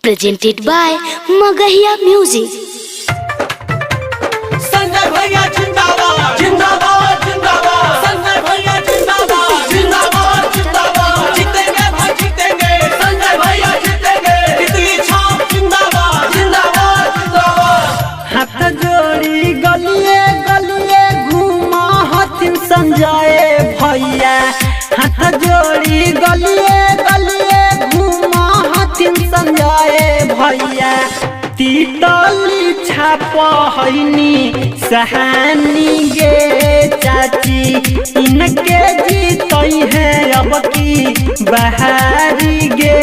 presented by Magahiya Music। Sanjay भैया जिंदाबाद जिंदाबाद जिंदाबाद, संजय भैया जिंदाबाद जिंदाबाद जिंदाबाद, जीतेंगे भाई जीतेंगे, संजय भैया जीतेंगे, तितली छाप जिंदाबाद जिंदाबाद जिंदाबाद। हाथ जोड़ी गलिए गलिए घूमा हथिन संजय भैया, हाथ जोड़ी गलिए गलिए घूमा हथिन संजय भैया। तीतली छाप हैनी सहानी गे चाची, इनके जीतई है अब की बहारी गे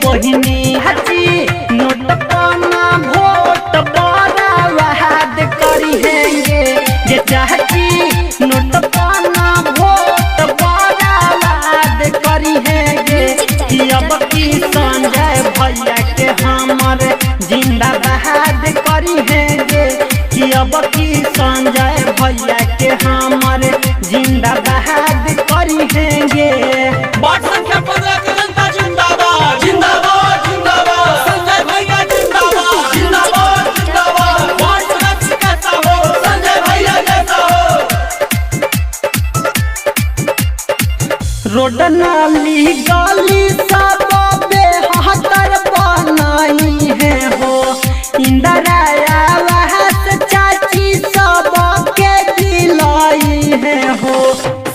बहिनी। हाची नोट पाना वोट बड़ा वाद करी हैंगे गे चाची, नोट पाना वोट बड़ा वाद करी हैंगे कि अब की संजय भैया के हमर जिंदाबाद करी हैंगे कि अब की संजय भैया के हमर जिंदाबाद करी हैंगे। वार्ड संख्या 15 की जनता जिंदाबाद जिंदाबाद जिंदाबाद, संजय भैया जिंदाबाद जिंदाबाद जिंदाबाद, वार्ड सदस्य कैसा हो संजय भैया जैसा हो। रोड नाली गली सब बेहतर बनाई है हो, इंदिरा आवास चाची सब के दिलाई है हो।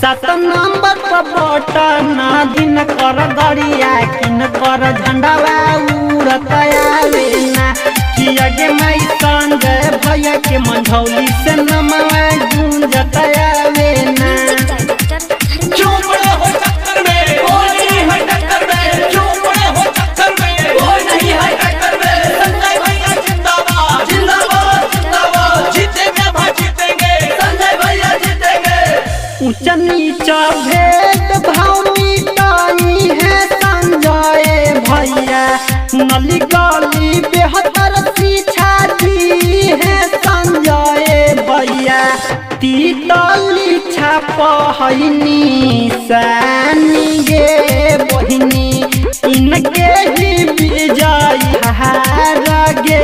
7 नंबर पर बटन दिन कर गड़िया किन कर झंडावा उड़त आवे ना, कि आगे माई संजय भैया के मंझौली से नमवा गूंजत आवे ना। क्यों पड़े हो चक्कर में, कोई नहीं है टक्कर में, क्यों पड़े हो चक्कर में, कोई नहीं है टक्कर में, संजय भैया जिंदाबाद जिंदाबाद जिंदाबाद, जीतेंगे भाई जीतेंगे, संजय भैया जीतेंगे। ऊंच नीचा भेद भाव मिटाई है संजय भैया, नली गली बेहतर शिक्षा दी है संजय भैया। तीतली छाप हैनी सानी गे बहिनी, इनके ही विजय हार गे